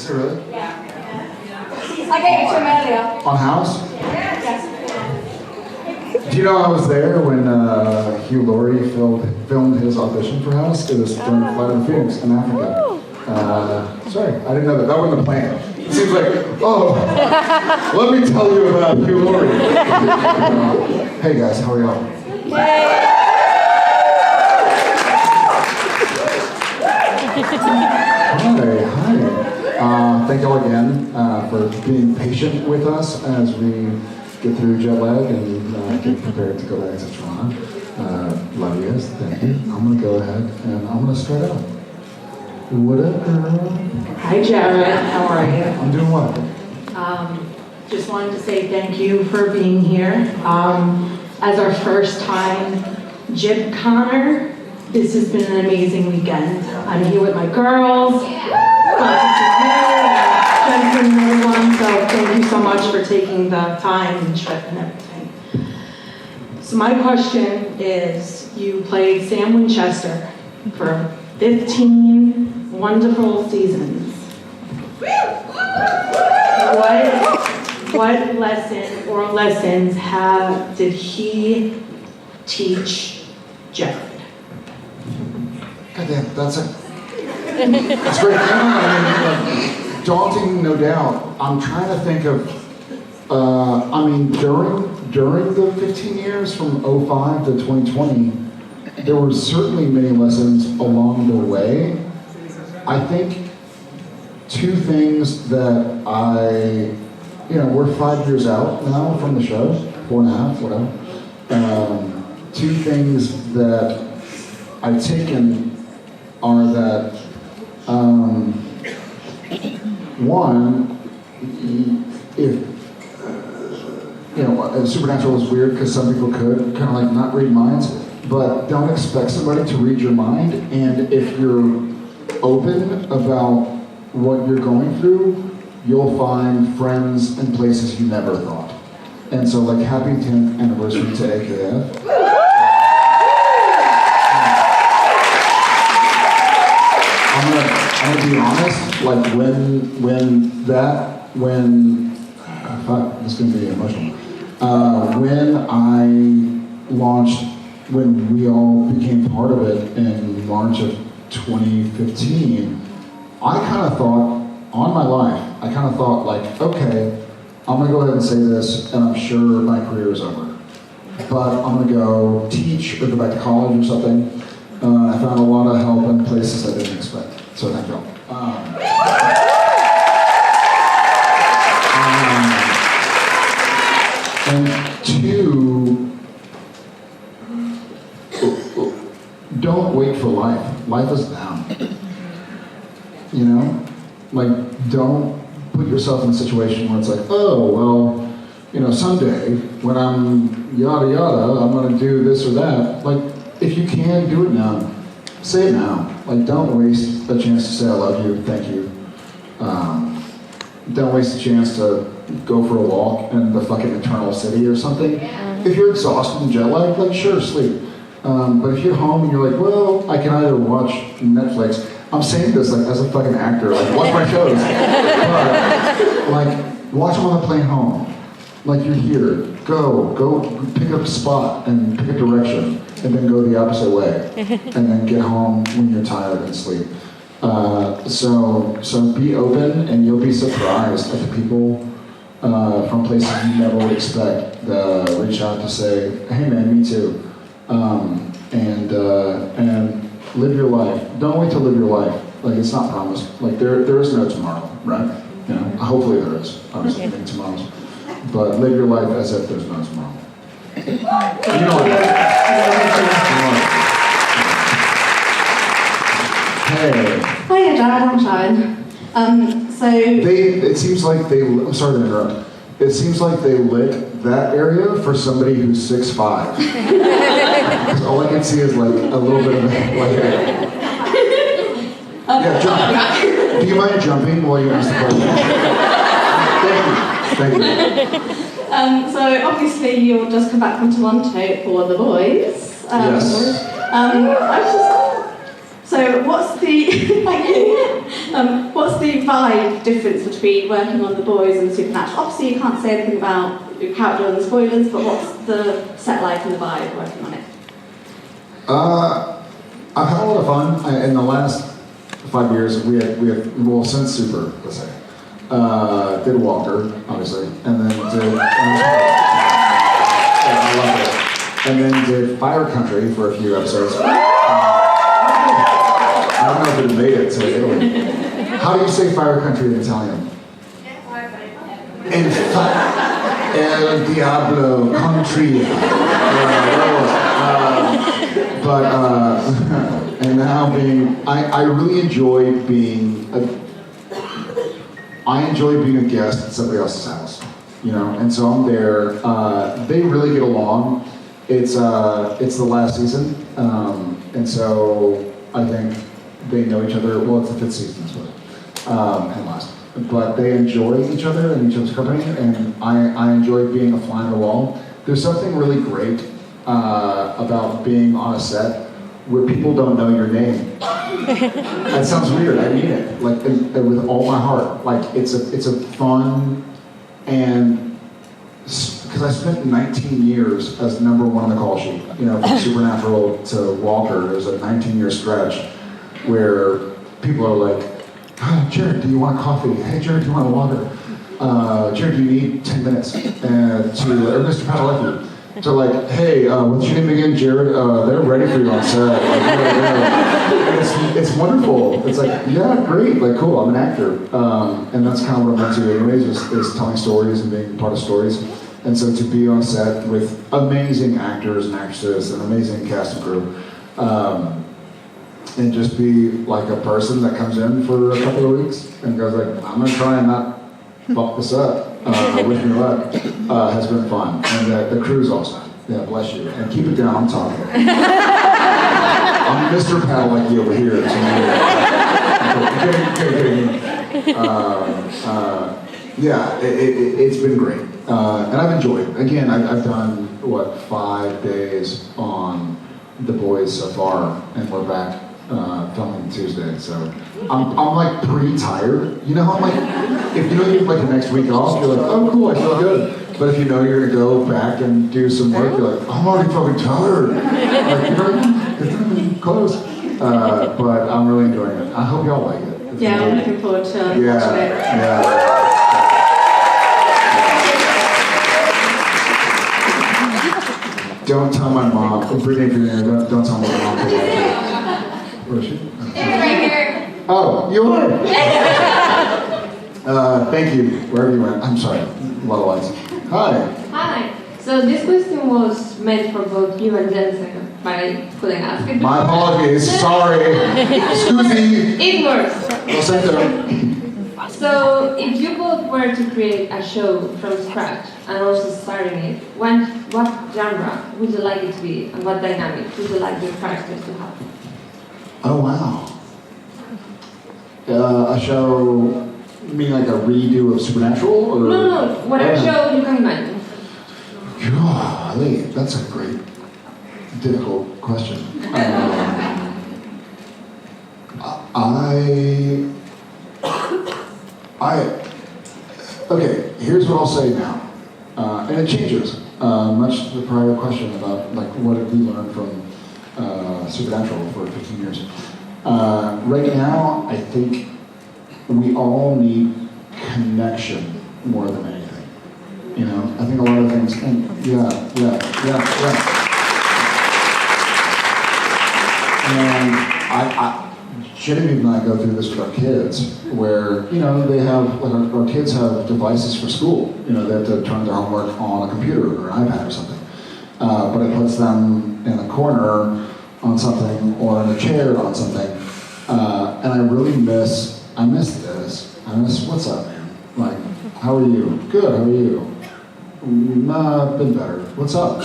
Is it really? I gave it to him earlier. On House? Yes. Do you know I was there when Hugh Laurie filmed his audition for House? It was during Flight of the Phoenix in Africa. Sorry, I didn't know that. That wasn't the plan. It seems like, oh, let me tell you about Hugh Laurie. Hey guys, how are y'all? Hi. Thank y'all again for being patient with us as we get through jet lag and get prepared to go back to Toronto. Love you guys. Thank you. I'm going to go ahead and I'm going to start out. What up, girl? Hi, Jared. How are you? I'm doing well. Just wanted to say thank you for being here. As our first time JIB15, this has been an amazing weekend. I'm here with my girls. Jennifer and everyone, so thank you so much for taking the time and trip and everything. So my question is, you played Sam Winchester for 15 wonderful seasons. What lesson or lessons did he teach Jared? Goddamn, that's great. Daunting, no doubt. I'm trying to think of, during the 15 years from 05 to 2020, there were certainly many lessons along the way. I think two things that we're 5 years out now from the show, 4.5, whatever. Two things that I've taken are that, one, if Supernatural is weird because some people could kind of like not read minds, but don't expect somebody to read your mind. And if you're open about what you're going through, you'll find friends and places you never thought. And so, like, happy 10th anniversary to AKF. I'm gonna be honest. Like this is gonna be emotional. When we all became part of it in March of 2015, I kind of thought, on my life, like, okay, I'm gonna go ahead and say this, and I'm sure my career is over. But I'm gonna go teach or go back to college or something. I found a lot of help in places I didn't expect. So thank y'all. And two, don't wait for life. Life is now. You know? Like, don't put yourself in a situation where it's like, oh, well, someday when I'm yada yada, I'm gonna do this or that. Like, if you can, do it now. Say it now. Like, don't waste a chance to say I love you, thank you. Don't waste a chance to go for a walk in the fucking Eternal City or something. If you're exhausted and jet lagged, like, sure, sleep. But if you're home and you're like, well, I can either watch Netflix. I'm saying this like as a fucking actor, like, watch my shows. But, like, watch them on the plane home. Like, you're here. Go pick up a spot and pick a direction, and then go the opposite way, and then get home when you're tired and sleep. So be open, and you'll be surprised at the people from places you never would expect reach out to say, hey man, me too. And live your life. Don't wait to live your life. Like, it's not promised. Like, there is no tomorrow, right? Hopefully there is. Obviously, maybe tomorrow's. But live your life as if there's no tomorrow. You know what? Hey. Hiya, Dad. I'm Shine. It seems like I'm sorry to interrupt. It seems like they lit that area for somebody who's 6'5". Because all I can see is like a little bit of like. Yeah, jump. Do you mind jumping while you ask the question? Thank you. So obviously you've just come back from Toronto for The Voice. Yes. So what's the Thank you. What's the vibe difference between working on The Boys and Supernatural? Obviously, you can't say anything about your character and the spoilers, but what's the set like and the vibe working on it? I've had a lot of fun. In the last 5 years, we have well, since Super, let's say, did Walker, obviously, and then did, I love it. And then did Fire Country for a few episodes. I don't know if it made it to Italy. How do you say Fire Country in Italian? El Diablo Country. And now I really enjoy being a guest at somebody else's house, you know, and so I'm there. They really get along. It's the last season, and so I think they know each other. Well, it's the 5th season as well, and last. But they enjoy each other and each other's company, and I enjoy being a fly on the wall. There's something really great about being on a set where people don't know your name. That sounds weird. I mean it, like with all my heart. Like it's a fun, and because I spent 19 years as #1 on the call sheet. You know, from Supernatural to Walker, there's a 19-year stretch where people are like, oh, Jared, do you want coffee? Hey, Jared, do you want water? Jared, do you need 10 minutes? Or Mr. Padalecki. So like, hey, what's your name again, Jared? They're ready for you on set. Like, it's wonderful. It's like, yeah, great, like cool, I'm an actor. And that's kind of what I'm into anyways, is telling stories and being part of stories. And so to be on set with amazing actors and actresses and amazing cast and crew, and just be like a person that comes in for a couple of weeks and goes like, I'm gonna try and not fuck this up. Wish me luck. Has been fun, and the crew's awesome. Yeah, bless you, and keep it down. I'm talking. I'm Mr. Padalecki over here. Yeah, it's been great, and I've enjoyed it. Again, I've done 5 days on The Boys so far, and we're back filming Tuesday, so I'm like pretty tired. You know how like if you know you have like the next week off, you're like, oh cool, I feel good. But if you know you're gonna go back and do some work, you're like, I'm already fucking tired. Like, you know, it's not even close. But I'm really enjoying it. I hope y'all like it. It's Yeah, I'm looking forward to watching it. Yeah. Don't tell my mom. Don't tell my mom. Where is she? Right here. Oh, you are? Thank you, wherever you went. I'm sorry, a lot of lights. Hi. Hi. So this question was meant for both you and Jensen, but I couldn't ask it. My apologies, sorry. Scusi. It works. Lo sento. So if you both were to create a show from scratch and also starring it, what genre would you like it to be, and what dynamic would you like your characters to have? Oh, wow. A show, you mean like a redo of Supernatural? Or? No, whatever show you can imagine. Golly, that's a great, difficult question. Okay, here's what I'll say now. And it changes, much to the prior question about like what did we learn from Supernatural for 15 years. Right now, I think we all need connection more than anything. You know, I think a lot of things, and yeah. And Genevieve and I go through this with our kids, where, you know, they have, like our kids have devices for school. You know, they have to turn their homework on a computer or an iPad or something. But it puts them in a corner on something or in a chair on something. And I really miss this. I miss, what's up, man? Like, how are you? Good, how are you? Nah, been better. What's up?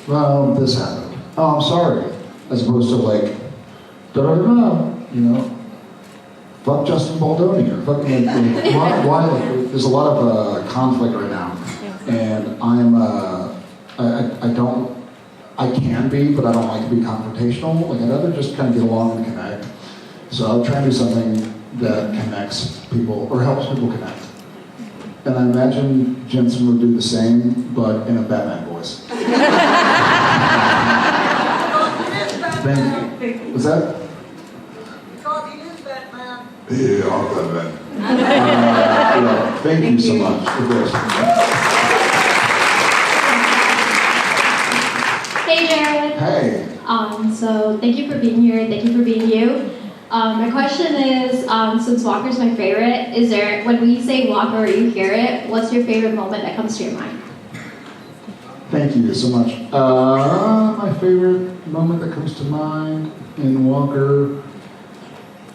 Well, this happened. Oh, I'm sorry. As opposed to like, da-da-da-da, you know, fuck Justin Baldoni or fucking like, why? There's a lot of conflict right now. And I can be, but I don't like to be confrontational. Like, I'd rather just kind of get along and connect. So I'll try and do something that connects people or helps people connect. And I imagine Jensen would do the same, but in a Batman voice. Thank you. What's that? Because he is Batman. Yeah, I'm Batman. Yeah, thank you so much for this. Hey Jared. Hey. So thank you for being here. Thank you for being you. My question is, since Walker's my favorite, is there, when we say Walker or you hear it, what's your favorite moment that comes to your mind? Thank you so much. My favorite moment that comes to mind in Walker,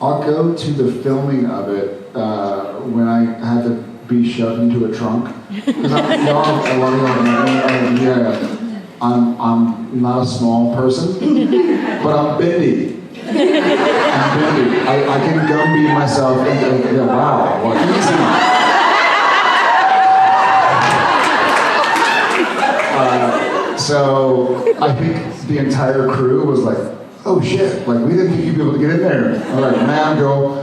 I'll go to the filming of it when I had to be shoved into a trunk. Because I'm young, I love I'm not a small person, but I'm bendy. I can gumby myself into, wow, what easy. So I think the entire crew was like, oh shit, like we didn't think you'd be able to get in there. I'm like, man, go.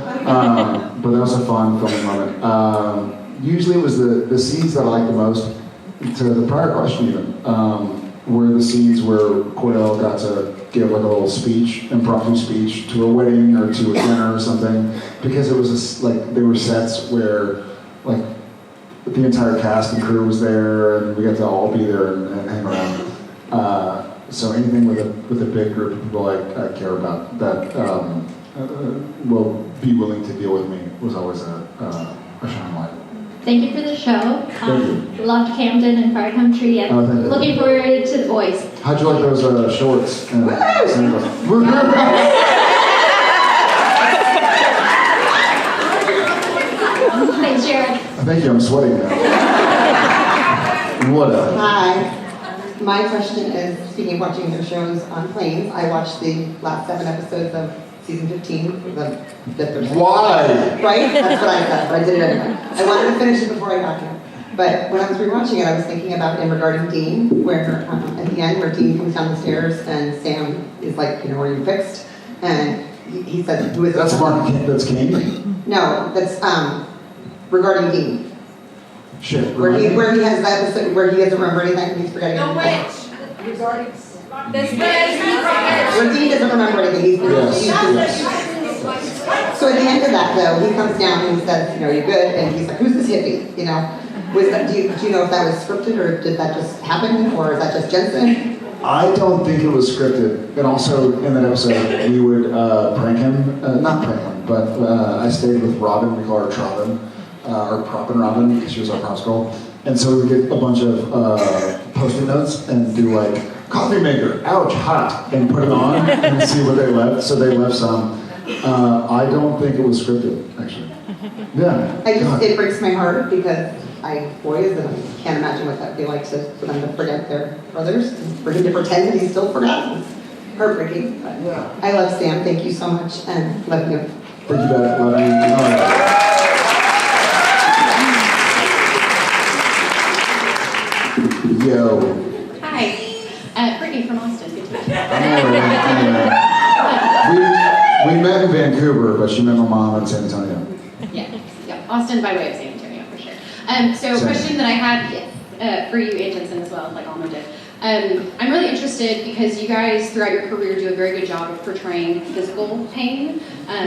But that was a fun filming moment. Usually it was the scenes that I liked the most, to the prior question even, were the scenes where Cordell got to give like a little speech, impromptu speech to a wedding or to a dinner or something, because it was like there were sets where like the entire cast and crew was there, and we got to all be there and hang around. So anything with a big group of people I care about that will be willing to deal with me was always a shining light. Thank you for the show. Thank you. Loved Camden and Fire Country, and Oh, thank you. looking forward to The Voice. How'd you like those shorts? Thanks, Jared. Thank you, I'm sweating now. What up? Hi. My question is, speaking of watching their shows on planes, I watched the last 7 episodes of season 15. Why? Right? That's what I said, but I did it anyway. I wanted to finish it before I got here. But when I was rewatching it, I was thinking about in regarding Dean, where at the end, where Dean comes down the stairs and Sam is like, you know, are you fixed? And he says, who is it? That's Mark. That's King. No, that's regarding Dean. Shit. Where he has that episode where he doesn't remember anything, he's forgetting everything. Where Dean doesn't remember anything, he's So at the end of that though, he comes down and he says, you know, you're good, and he's like, who's this hippie? You know, was that, do you know if that was scripted or did that just happen, or is that just Jensen? I don't think it was scripted. And also in that episode, we would prank him, not prank him, but I stayed with Robin, we call her Trovin, or Prop and Robin, because she was our props girl. And so we would get a bunch of post-it notes and do like, coffee maker, ouch, hot, and put it on and see what they left. So they left some. I don't think it was scripted, actually. Yeah. It breaks my heart because I have boys and I can't imagine what that would be like for them to forget their brothers, and for him to pretend that he's still forgotten. It's heartbreaking. But Yeah. I love Sam, thank you so much, and love you. Thank you, Beth. Love you. Yo. Hi. Brittany from Austin. Good to meet you. We met in Vancouver, but she met my mom in San Antonio. Yeah. Austin by way of San Antonio, for sure. So a Same. question that I had for you and Jensen as well, like Alma did. I'm really interested because you guys throughout your career do a very good job of portraying physical pain,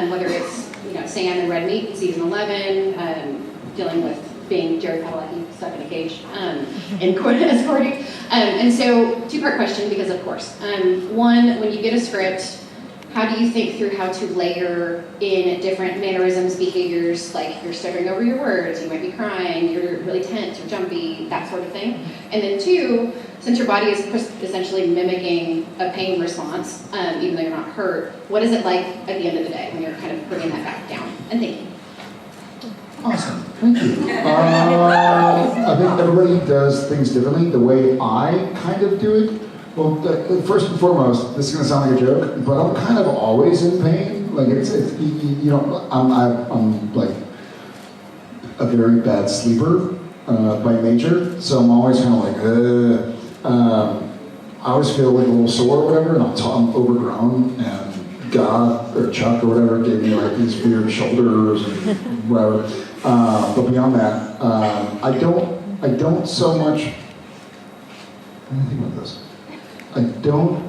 whether it's Sam in Red Meat in season 11, dealing with being Jerry Padalecki stuck in a cage in escorting. And so, two-part question because of course. One, when you get a script, how do you think through how to layer in different mannerisms, behaviors, like you're stuttering over your words, you might be crying, you're really tense or jumpy, that sort of thing. And then two, since your body is essentially mimicking a pain response, even though you're not hurt, what is it like at the end of the day when you're kind of bringing that back down? And thank you. Awesome. Thank you. I think everybody does things differently. The way I kind of do it, well, first and foremost, this is going to sound like a joke, but I'm kind of always in pain. Like I'm like a very bad sleeper by nature, so I'm always kind of like, I always feel like a little sore or whatever, and I'm overgrown, and God or Chuck or whatever gave me like these weird shoulders and whatever. But beyond that, I don't so much. Let me think about this. I don't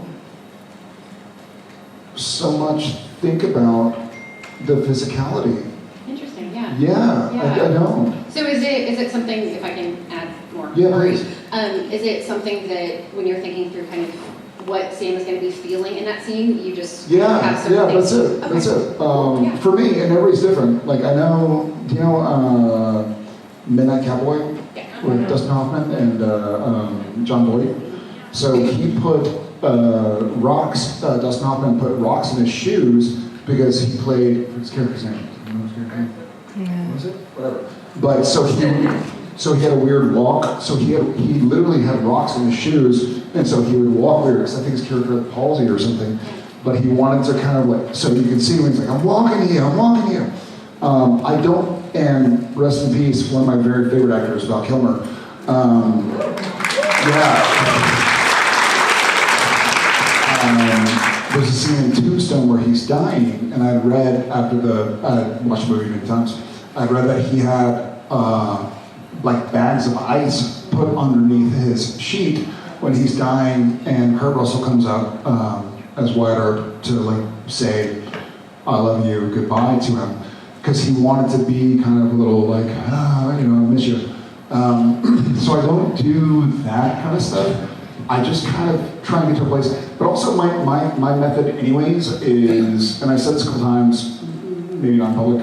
so much think about the physicality. Interesting, yeah. Yeah. I don't. So is it something, if I can add more? Yeah, Sorry. please. Is it something that when you're thinking through kind of what Sam is going to be feeling in that scene, you just have some things? That's it. Okay. That's it. Yeah. For me, and everybody's different. Like I know, do you know Midnight Cowboy Yeah. with Dustin Hoffman and John Boyd? So he put rocks. Dustin Hoffman put rocks in his shoes because he played his character's name. Do you know his character's name? What was it? Whatever. But so he had a weird walk. So he literally had rocks in his shoes, and so he would walk weird. Because I think his character had palsy or something. But he wanted to kind of like, so you can see when he's like, I'm walking here. I don't. And rest in peace, one of my very favorite actors, Val Kilmer. There's a scene in Tombstone where he's dying, and I read I watched the movie many times. I read that he had like bags of ice put underneath his sheet when he's dying, and Kurt Russell comes up as Wyatt Earp to like say, "I love you," goodbye to him, because he wanted to be kind of a little like, I miss you. So I don't do that kind of stuff. I just kind of try and get to a place. But also my method anyways is, and I've said this a couple times, maybe not in public,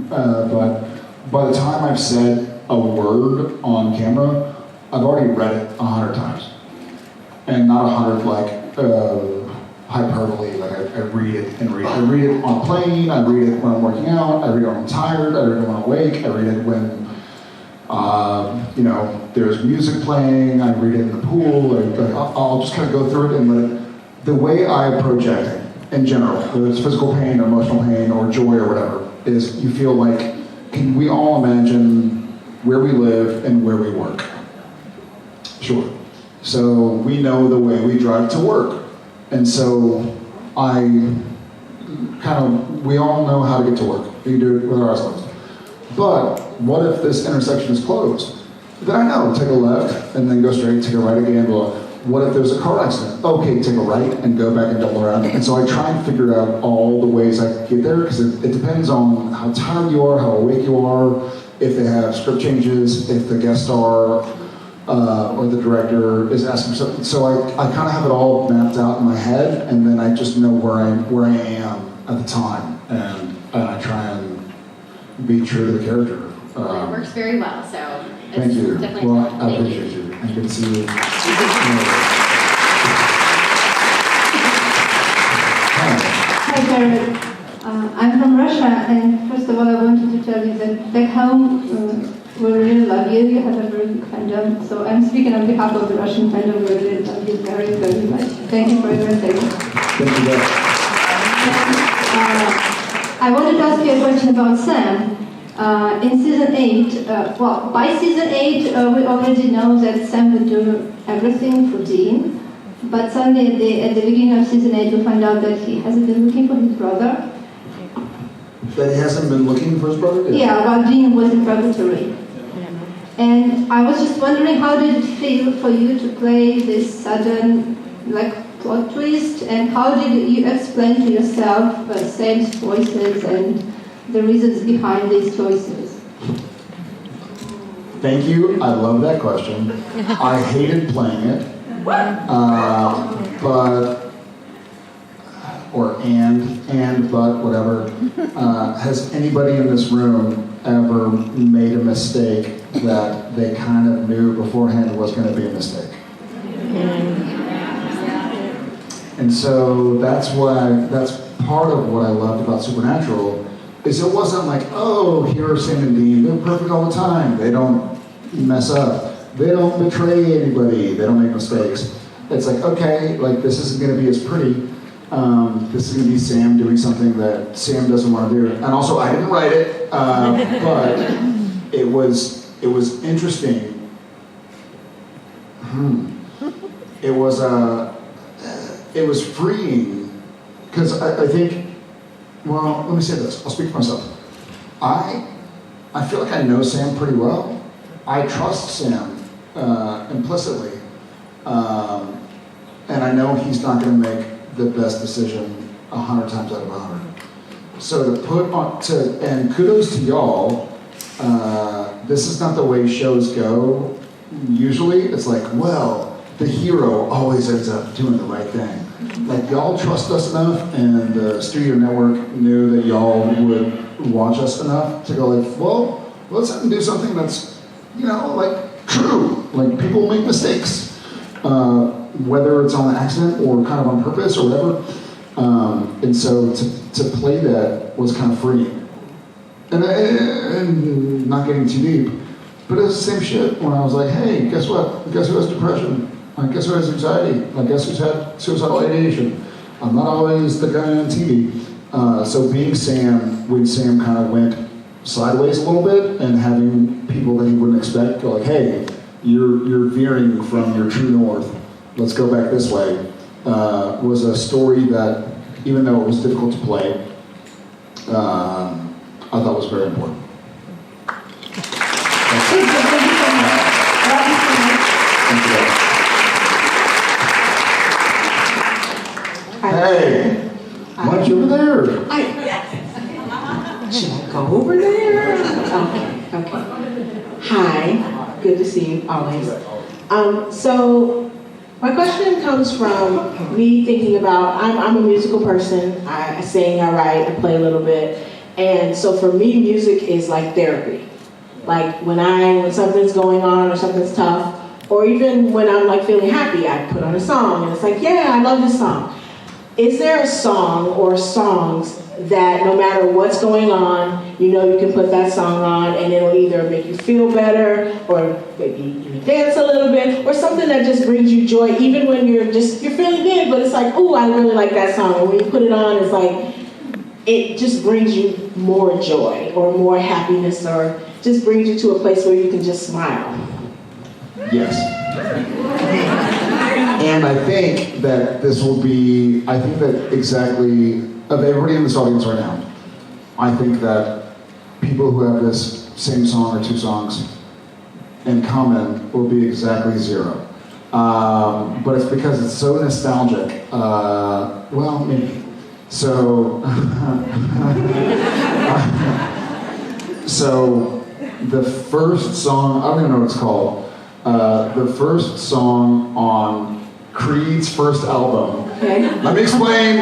but by the time I've said a word on camera, I've already read it 100 times. And not 100 like hyperbole, like I read it and read it. I read it on a plane, I read it when I'm working out, I read it when I'm tired, I read it when I'm awake, I read it when there's music playing, I read it in the pool, I'll just kind of go through it and let it. The way I approach acting, in general, whether it's physical pain or emotional pain or joy or whatever, is you feel like, can we all imagine where we live and where we work? Sure. So we know the way we drive to work. And so we all know how to get to work. We can do it with our eyes closed. But what if this intersection is closed? Then I know, take a left and then go straight, take a right again, blah. What if there's a car accident? Okay, take a right and go back and double around. And so I try and figure out all the ways I can get there, because it depends on how tired you are, how awake you are, if they have script changes, if the guest star or the director is asking for something. So I kind of have it all mapped out in my head, and then I just know where I am at the time, and I try and be true to the character. It works very well, so it's thank you. definitely Well, fun. I Thank appreciate you. And good to see you. Hi, Jared. I'm from Russia, and first of all, I wanted to tell you that back home, we really love you. You have a very big fandom. So I'm speaking on behalf of the Russian fandom. We really love you very, very much. Thank you for everything. Thank you, guys. I wanted to ask you a question about Sam. In season 8, by season 8, we already know that Sam would do everything for Dean. But suddenly at the beginning of season 8, we find out that he hasn't been looking for his brother. That he hasn't been looking for his brother? Yeah, while Dean was in purgatory. And I was just wondering, how did it feel for you to play this sudden, plot twist? And how did you explain to yourself Sam's choices and the reasons behind these choices? Thank you. I love that question. I hated playing it. But whatever. Has anybody in this room ever made a mistake that they kind of knew beforehand was going to be a mistake? And so that's part of what I loved about Supernatural, is it wasn't like, oh, here are Sam and Dean, they're perfect all the time, they don't mess up, they don't betray anybody, they don't make mistakes. It's like, okay, this isn't going to be as pretty. This is going to be Sam doing something that Sam doesn't want to do. And also, I didn't write it, but it was interesting. It was freeing Because I think, well, let me say this. I'll speak for myself. I feel like I know Sam pretty well. I trust Sam implicitly. And I know he's not going to make the best decision 100 times out of 100. So to put on, and kudos to y'all, this is not the way shows go. Usually it's like, well, the hero always ends up doing the right thing. Like y'all trust us enough, and the studio network knew that y'all would watch us enough to go like, well, let's have them do something that's, like true. Like people make mistakes, whether it's on accident or kind of on purpose or whatever. And so to play that was kind of freeing. And not getting too deep, but it's the same shit when I was like, hey, guess what? Guess who has depression? Guess who has anxiety? Guess who's had suicidal ideation? I'm not always the guy on TV. So being Sam, when Sam kind of went sideways a little bit and having people that he wouldn't expect go like, hey, you're veering from your true north. Let's go back this way. Was a story that, even though it was difficult to play, I thought was very important. Thank you. Hey, why don't you over there? Should I go over there? Okay. Hi, good to see you always. So my question comes from me thinking about, I'm a musical person. I sing, I write, I play a little bit. And so for me, music is like therapy. Like when something's going on or something's tough, or even when I'm like feeling happy, I put on a song and it's like, yeah, I love this song. Is there a song or songs that no matter what's going on, you can put that song on and it'll either make you feel better or maybe you dance a little bit, or something that just brings you joy even when you're feeling good, but it's like, oh, I really like that song. And when you put it on, it's like, it just brings you more joy or more happiness, or just brings you to a place where you can just smile. Yes. And I think that exactly, of everybody in this audience right now, I think that people who have this same song or two songs in common will be exactly zero. But it's because it's so nostalgic. Well, maybe. So, so the first song, I don't even know what it's called, the first song on Creed's first album. Okay. Let me explain.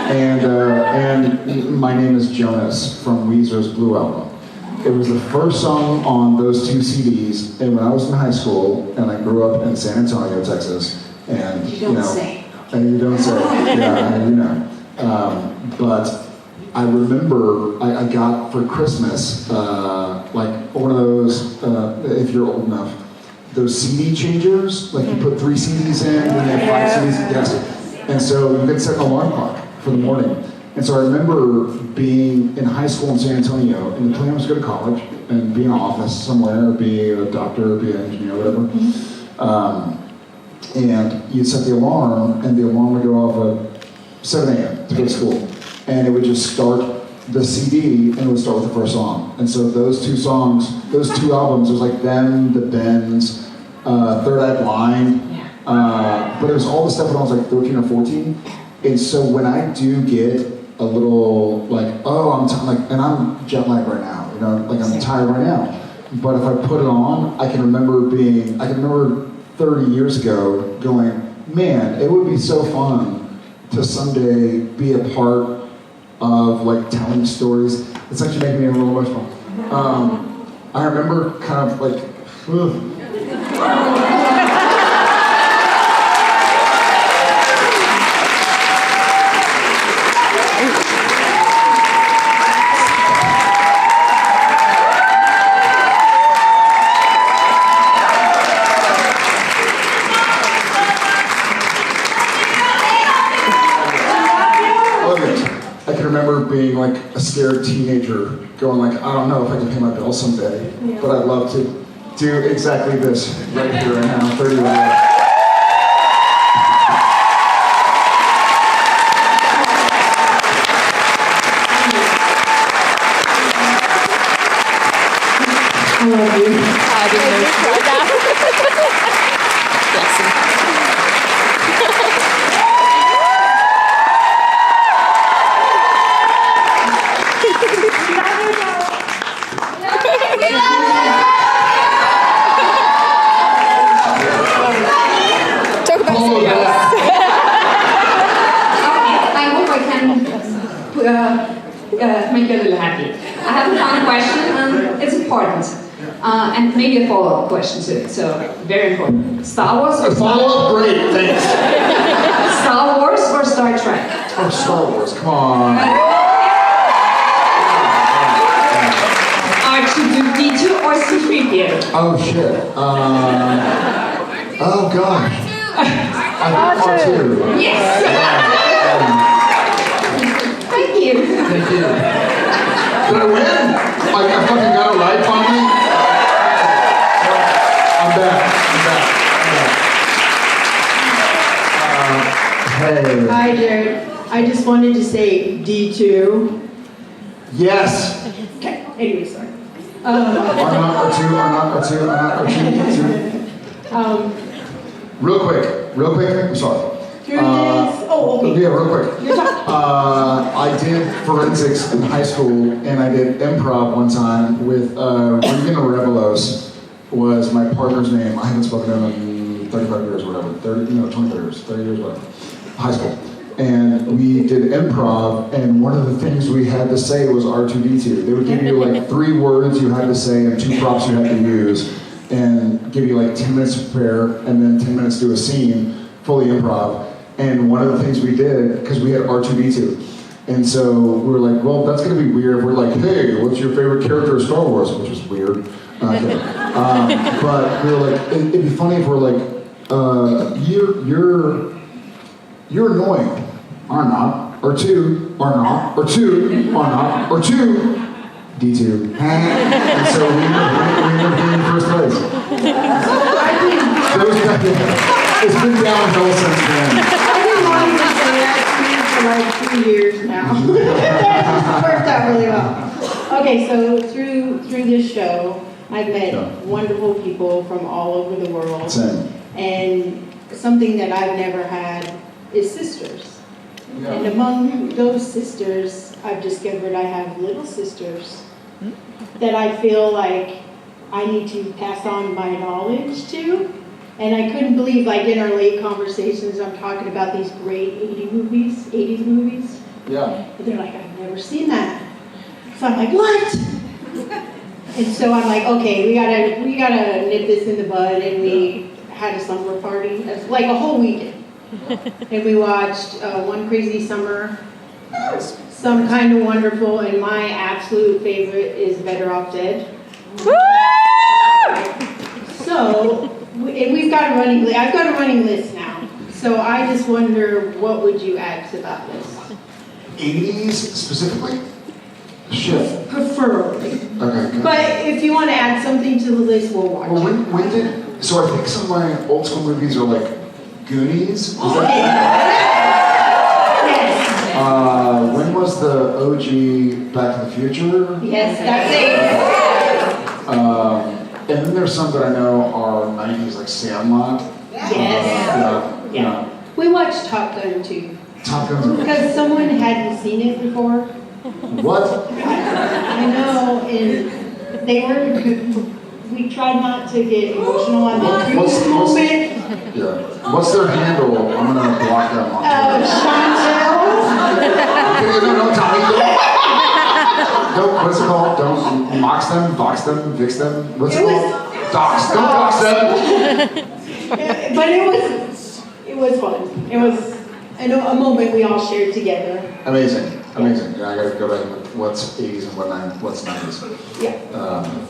And My Name is Jonas from Weezer's Blue album. It was the first song on those two CDs. And when I was in high school, and I grew up in San Antonio, Texas, and you don't say. And you don't say, yeah, but I remember I got for Christmas like one of those, if you're old enough, those CD changers, like you put 3 CDs in, and you have 5 CDs, yes. And so you could set an alarm clock for the morning. And so I remember being in high school in San Antonio, and the plan was to go to college and be in an office somewhere, or be a doctor, or be an engineer, whatever. And you'd set the alarm, and the alarm would go off at 7 a.m. to go to school. And it would just start the CD, and it would start with the first song. And so those two songs, those 2 albums, it was like Them, The Bends, Third Eye Blind. But it was all the stuff when I was like 13 or 14. And so when I do get a little like, oh, and I'm jet lagged right now, like I'm tired right now. But if I put it on, I can remember 30 years ago going, man, it would be so fun to someday be a part of like telling stories. It's actually making me a little emotional. I remember kind of like, being like a scared teenager going like, I don't know if I can pay my bills someday, but I'd love to do exactly this right here and now, 30 years old. love you. Talk about I hope I can make you a little happy. I have a fun question, and it's important. And maybe a follow-up question to it, so very important. Star Wars or Follow-up, great, thanks. Star Wars or Star Trek? Oh, Star Wars, come on. R2D2 or C3PO? Oh, shit. Oh, gosh. I think R2. Yes! Thank you. Thank you. Did I win? Like, I fucking got it right finally? I'm back. Hey. Hi, Jared. I just wanted to say D2. Yes. Okay, anyway, sorry. Or not R2. Real quick, I'm sorry. Through this, okay. Yeah, real quick. You're talking. I did forensics in high school, and I did improv one time with Regan Revelos was my partner's name. I haven't spoken to him in 35 years or whatever, 30 years, whatever, high school. And we did improv, and one of the things we had to say was R2D2. They would give you like 3 words you had to say and 2 props you had to use, and give you like 10 minutes to prepare, and then 10 minutes to do a scene, fully improv. And one of the things we did, because we had R2D2, and so we were like, well, that's gonna be weird. We're like, hey, what's your favorite character of Star Wars? Which was weird. But we were like, it'd be funny if we're like, you're annoying, or not, or 2, or not, or 2, or not, or 2, D2. And so we ended up being in first place. It's been downhill since then. I've been wanting to say that to you for like 2 years now. That worked out really well. Okay, so through this show, I've met wonderful people from all over the world. Same. And something that I've never had is sisters. And among those sisters, I've discovered I have little sisters that I feel like I need to pass on my knowledge to. And I couldn't believe, like in our late conversations, I'm talking about these great 80s movies. Yeah. But they're like, I've never seen that. So I'm like, what? And so I'm like, okay, we gotta nip this in the bud, and we had a slumber party, like a whole weekend. And we watched One Crazy Summer, Some Kind of Wonderful, and my absolute favorite is Better Off Dead. So, and we've got a running list. I've got a running list now. So I just wonder, what would you add to that list? 80s specifically? Shit. Preferably. Okay, good. But if you want to add something to the list, we'll watch Well, it. when did, so I think some of my old school movies are like Goonies. Is that, Yes. when was the OG Back to the Future? Yes, that's it. And then there's some that I know are 90s, like Sandlot. Yes. Yeah. We watched Top Gun too. Top Gun's Because someone hadn't seen it before. What? I know, and they were, we tried not to get emotional on the cruise moment. Yeah. What's their handle? I'm gonna block them on Chantel. No, Tommy. Don't, what's it called? Don't mox them, vox them, vix them. What's it called? Dox. Don't dox them. But it was fun. It was a moment we all shared together. Amazing. Yeah, I gotta go back and look what's 80s and what's 90s. Yeah.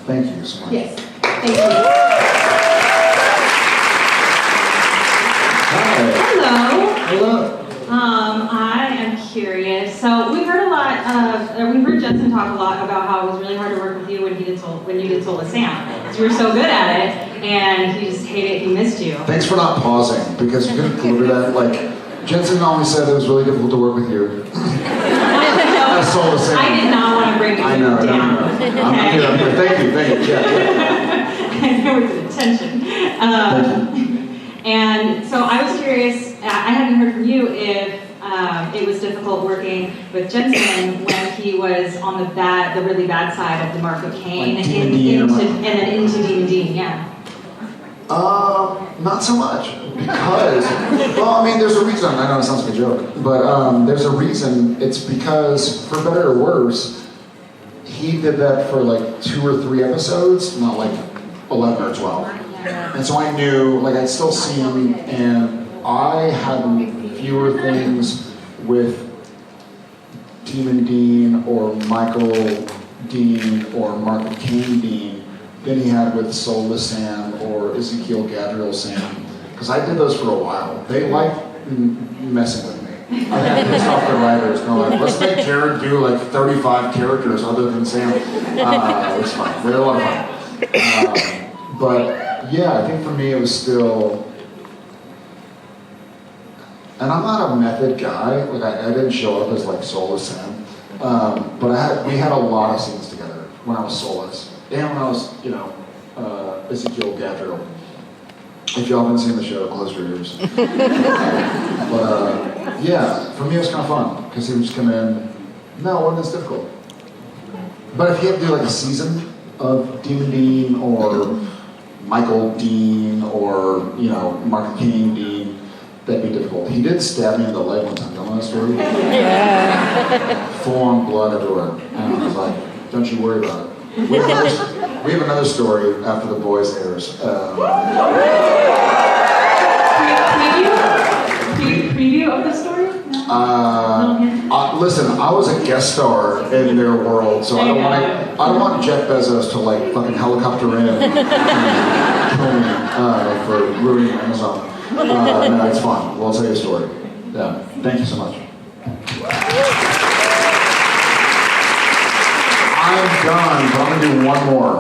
Thank you so much. Yes. Thank you. Hi. Hello. Hello. I am curious. So we've heard Jensen talk a lot about how it was really hard to work with you when you did Soul with Sam. Because you were so good at it, and he just hated, he missed you. Thanks for not pausing, because you couldn't deliver that. Like, Jensen always said it was really difficult to work with you. As soul to Sam. I did not want to bring you I know. down. No. I'm here. Thank you. Yeah. I know it's intention. And so I was curious, I hadn't heard from you if it was difficult working with Jensen when he was on the really bad side of the Marco Kane Like and then into Dean and Dean, yeah. Not so much. Because, well, I mean, there's a reason. I know it sounds like a joke, but there's a reason. It's because, for better or worse, he did that for like 2 or 3 episodes, not like 11 or 12. And so I knew, like, I'd still see him, and I had fewer things with Demon Dean or Michael Dean or Marco Kane Dean than he had with Soulless Sam or Ezekiel Gadriel Sam. Because I did those for a while. They liked messing with me. I think I pissed off the writers. They're like, let's make Jared do like 35 characters other than Sam. It was fun. We had a lot of fun. But yeah, I think for me it was still, and I'm not a method guy. Like I didn't show up as like Soulless Sam. But we had a lot of scenes together when I was Soulless. And when I was, Ezekiel Gadriel. If y'all haven't seen the show, close your ears. Yeah, for me it was kind of fun, because he would just come in, no, it wasn't as difficult. But if you had to do like a season of Demon Dean, or Michael Dean, or, Marco Kane Dean, that'd be difficult. He did stab me in the leg one time, do you know that story? Yeah. Full-on blood everywhere. And I was like, don't you worry about it. We have another story after The Boys airs. Preview of the story? Listen, I was a guest star in their world, so I don't want Jeff Bezos to like fucking helicopter in and kill me for ruining Amazon. No, it's fine. We'll tell you a story. Yeah. Thank you so much. I'm done, but I'm gonna do one more.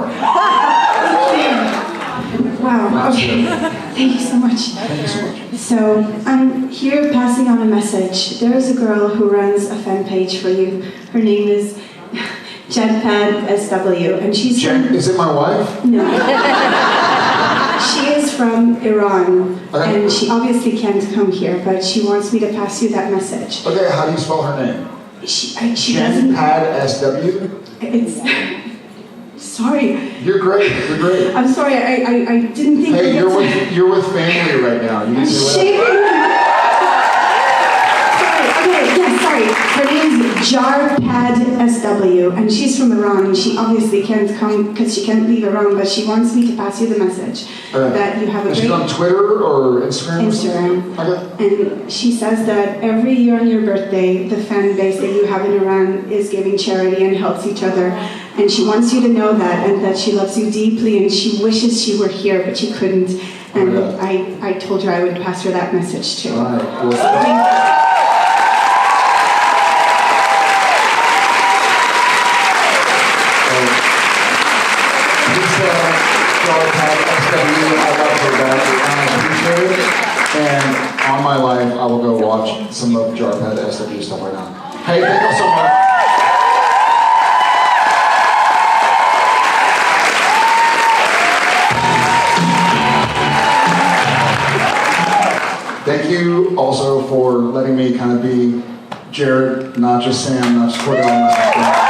Wow, okay. Thank you so much. Thank you so much. So, I'm here passing on a message. There is a girl who runs a fan page for you. Her name is JIB15, and she's from... Is it my wife? No. She is from Iran, Okay. and she obviously can't come here, but she wants me to pass you that message. Okay, how do you spell her name? She doesn't... JIB15? It's... Sorry. You're great. I'm sorry, I didn't think... Hey, you're with family right now. You can say whatever. Sorry. Her name's JIB15, and she's from Iran, and she obviously can't come because she can't leave Iran, but she wants me to pass you the message that you have a Is great... she on Twitter or Instagram? Instagram. Okay. And she says that every year on your birthday, the fan base that you have in Iran is giving charity and helps each other. And she wants you to know that, and that she loves you deeply, and she wishes she were here, but she couldn't. And I told her I would pass her that message too. All right. Well, and on my life, I will go watch some of Jarpad SW stuff right now. Hey, thank you so much. Thank you also for letting me kind of be Jared, not just Sam, not just Cordell, not just Sam.